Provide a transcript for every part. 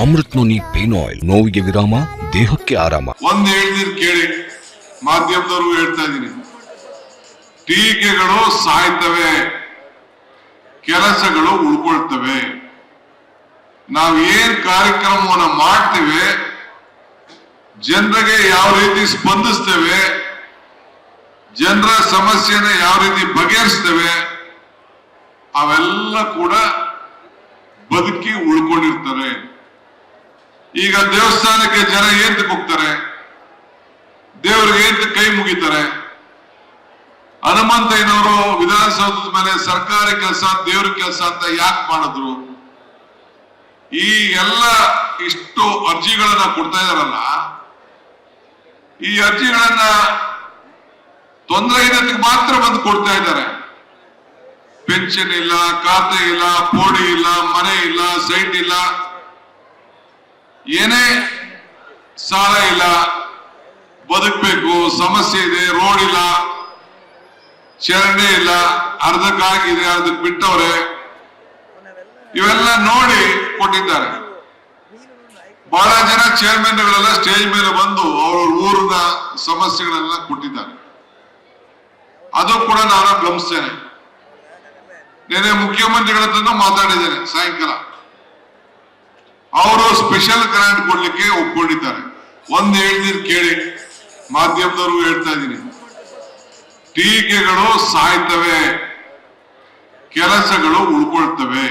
Amrit noni pain oil, ನೋವಿಗೆ ವಿರಾಮ, ದೇಹಕ್ಕೆ ಆರಾಮ. ಒಂದ್ ಹೇಳ್ತೀರಿ ಕೇಳಿ, ಮಾಧ್ಯಮದವರು ಹೇಳ್ತಾ ಇದೀನಿ, ಟೀಕೆಗಳು ಸಾಯ್ತವೆ, ಕೆಲಸಗಳು ಉಳ್ಕೊಳ್ತವೆ. ನಾವ್ ಏನ್ ಕಾರ್ಯಕ್ರಮವನ್ನ ಮಾಡ್ತೇವೆ, ಜನರಿಗೆ ಯಾವ ರೀತಿ ಸ್ಪಂದಿಸ್ತೇವೆ, ಜನರ ಸಮಸ್ಯೆನ ಯಾವ ರೀತಿ ಬಗೆಹರಿಸ್ತೇವೆ, ಅವೆಲ್ಲ ಕೂಡ ಬದುಕಿ ಉಳ್ಕೊಂಡಿರ್ತಾರೆ. ಈಗ ದೇವಸ್ಥಾನಕ್ಕೆ ಜನ ಏಂತಕ್ಕೆ ಹೋಗ್ತಾರೆ, ದೇವರಿಗೆ ಏಂತಕ್ಕೆ ಕೈ ಮುಗಿತಾರೆ. ಹನುಮಂತಯ್ಯನವರು ವಿಧಾನಸೌಧದ ಮೇಲೆ ಸರ್ಕಾರಿ ಕೆಲಸ ದೇವ್ರ ಕೆಲಸ ಅಂತ ಯಾಕೆ ಮಾಡಿದ್ರು? ಈ ಎಲ್ಲ ಇಷ್ಟು ಅರ್ಜಿಗಳನ್ನ ಕೊಡ್ತಾ ಇದಾರಲ್ಲ, ಈ ಅರ್ಜಿಗಳನ್ನ ತೊಂದರೆ ಇರೋದಕ್ಕೆ ಮಾತ್ರ ಬಂದು ಕೊಡ್ತಾ ಇದ್ದಾರೆ. ಪೆನ್ಷನ್ ಇಲ್ಲ, ಖಾತೆ ಇಲ್ಲ, ಪೋಡಿ ಇಲ್ಲ, ಮನೆ ಇಲ್ಲ, ಸೈಟ್ ಇಲ್ಲ, ಏನೇ ಸಾಲ ಇಲ್ಲ, ಬದುಕಬೇಕು, ಸಮಸ್ಯೆ ಇದೆ, ರೋಡ್ ಇಲ್ಲ, ಚರಂಡಿ ಇಲ್ಲ, ಅರ್ಧಕ್ಕಾಗಿದೆ, ಅರ್ಧಕ್ಕೆ ಬಿಟ್ಟವ್ರೆ, ಇವೆಲ್ಲ ನೋಡಿ ಕೊಟ್ಟಿದ್ದಾರೆ. ಬಹಳ ಜನ ಚೇರ್ಮನ್ಗಳೆಲ್ಲ ಸ್ಟೇಜ್ ಮೇಲೆ ಬಂದು ಅವರ ಊರಿನ ಸಮಸ್ಯೆಗಳೆಲ್ಲ ಕೊಟ್ಟಿದ್ದಾರೆ. ಅದು ಕೂಡ ನಾನು ಗಮನಿಸ್ತೇನೆ. ನೆನೆ ಮುಖ್ಯಮಂತ್ರಿಗಳ ಹತ್ರ ಮಾತಾಡಿದ್ದೇನೆ ಸಾಯಂಕಾಲ. ಅವರು ಸ್ಪೆಷಲ್ ಗ್ರಾಂಟ್ ಕೊಡ್ಲಿಕ್ಕೆ ಒಪ್ಕೊಂಡಿದ್ದಾರೆ. ಒಂದ್ ಹೇಳ್ತೀರಿ ಕೇಳಿ, ಮಾಧ್ಯಮದವರು ಹೇಳ್ತಾ ಇದ್ದೀನಿ, ಟೀಕೆಗಳು ಸಾಯ್ತವೆ, ಕೆಲಸಗಳು ಉಳ್ಕೊಳ್ತವೆ.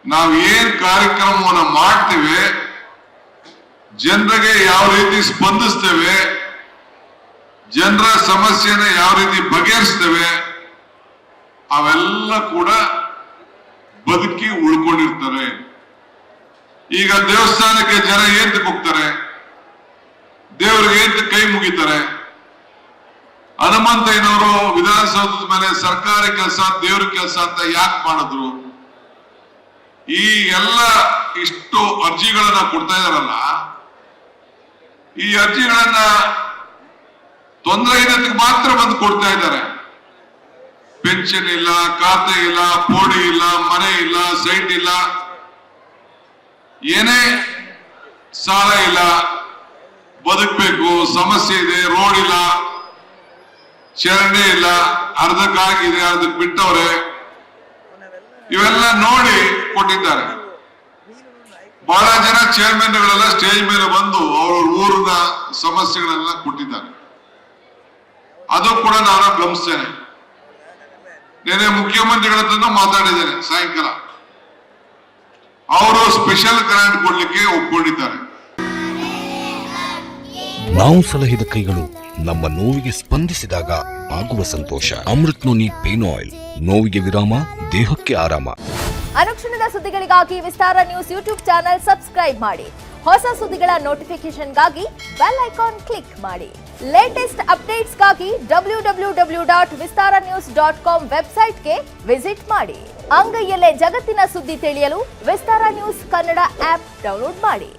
ನಾವ್ ಏನ್ ಕಾರ್ಯಕ್ರಮವನ್ನ ಮಾಡ್ತೇವೆ, ಜನರಿಗೆ ಯಾವ ರೀತಿ ಸ್ಪಂದಿಸ್ತೇವೆ, ಜನರ ಸಮಸ್ಯೆನ ಯಾವ ರೀತಿ ಬಗೆಹರಿಸ್ತೇವೆ, ಅವೆಲ್ಲ ಕೂಡ ಬದುಕಿ ಉಳ್ಕೊಂಡಿರ್ತಾರೆ. ಈಗ ದೇವಸ್ಥಾನಕ್ಕೆ ಜನ ಏಂತಕ್ಕೆ ಹೋಗ್ತಾರೆ, ದೇವರಿಗೆ ಏಂತಕ್ಕೆ ಕೈ ಮುಗಿತಾರೆ. ಹನುಮಂತಯ್ಯನವರು ವಿಧಾನಸೌಧದ ಮೇಲೆ ಸರ್ಕಾರಿ ಕೆಲಸ ದೇವ್ರ ಕೆಲಸ ಅಂತ ಯಾಕೆ ಮಾಡಿದ್ರು? ಈ ಎಲ್ಲ ಇಷ್ಟು ಅರ್ಜಿಗಳನ್ನ ಕೊಡ್ತಾ ಇದಾರಲ್ಲ, ಈ ಅರ್ಜಿಗಳನ್ನ ತೊಂದರೆ ಇರೋದಕ್ಕೆ ಮಾತ್ರ ಬಂದು ಕೊಡ್ತಾ ಇದ್ದಾರೆ. ಪೆನ್ಷನ್ ಇಲ್ಲ, ಖಾತೆ ಇಲ್ಲ, ಪೋಡಿ ಇಲ್ಲ, ಮನೆ ಇಲ್ಲ, ಸೈಟ್ ಇಲ್ಲ, ಏನೇ ಸಾಲ ಇಲ್ಲ, ಬದುಕಬೇಕು, ಸಮಸ್ಯೆ ಇದೆ, ರೋಡ್ ಇಲ್ಲ, ಚರಂಡಿ ಇಲ್ಲ, ಅರ್ಧಕ್ಕಾಗಿದೆ, ಅರ್ಧಕ್ಕೆ ಬಿಟ್ಟವ್ರೆ, ಇವೆಲ್ಲ ನೋಡಿ ಕೊಟ್ಟಿದ್ದಾರೆ. ಬಹಳ ಜನ ಚೇರ್ಮನ್ಗಳೆಲ್ಲ ಸ್ಟೇಜ್ ಮೇಲೆ ಬಂದು ಅವರ ಊರಿನ ಸಮಸ್ಯೆಗಳೆಲ್ಲ ಕೊಟ್ಟಿದ್ದಾರೆ. ಅದು ಕೂಡ ನಾನು ಗಮನಿಸ್ತೇನೆ. ನೆನೆ ಮುಖ್ಯಮಂತ್ರಿಗಳ ಹತ್ರ ಮಾತಾಡಿದ್ದೇನೆ ಸಾಯಂಕಾಲ. ಅವರು ಸ್ಪೆಷಲ್ ಗ್ರಾಂಟ್ ಕೊಡ್ಲಿಕ್ಕೆ ಒಪ್ಕೊಂಡಿದ್ದಾರೆ. ನಾವು ಸಲಹಿದ ಕೈಗಳು ನಮ್ಮ ನೋವಿಗೆ ಸ್ಪಂದಿಸಿದಾಗ ಆಗುವ ಸಂತೋಷ. ಅಮೃತ್ ನೋನಿ ಪೇನ್ ಆಯಿಲ್, ನೋವಿಗೆ ವಿರಾಮ, ದೇಹಕ್ಕೆ ಆರಾಮ. ಅನುಕ್ಷಣದ ಸುದ್ದಿಗಳಿಗಾಗಿ ವಿಸ್ತಾರ ನ್ಯೂಸ್ ಯೂಟ್ಯೂಬ್ ಚಾನೆಲ್ ಸಬ್ಸ್ಕ್ರೈಬ್ ಮಾಡಿ. ಹೊಸ ಸುದ್ದಿಗಳ ನೋಟಿಫಿಕೇಶನ್ಗಾಗಿ ಬೆಲ್ ಐಕಾನ್ ಕ್ಲಿಕ್ ಮಾಡಿ. ಲೇಟೆಸ್ಟ್ ಅಪ್ಡೇಟ್ಸ್ಗಾಗಿ www.vistaranews.com ವೆಬ್ಸೈಟ್ಗೆ ವಿಸಿಟ್ ಮಾಡಿ. ಅಂಗೈಯಲ್ಲೇ ಜಗತ್ತಿನ ಸುದ್ದಿ ತಿಳಿಯಲು ವಿಸ್ತಾರ ನ್ಯೂಸ್ ಕನ್ನಡ ಆಪ್ ಡೌನ್ಲೋಡ್ ಮಾಡಿ.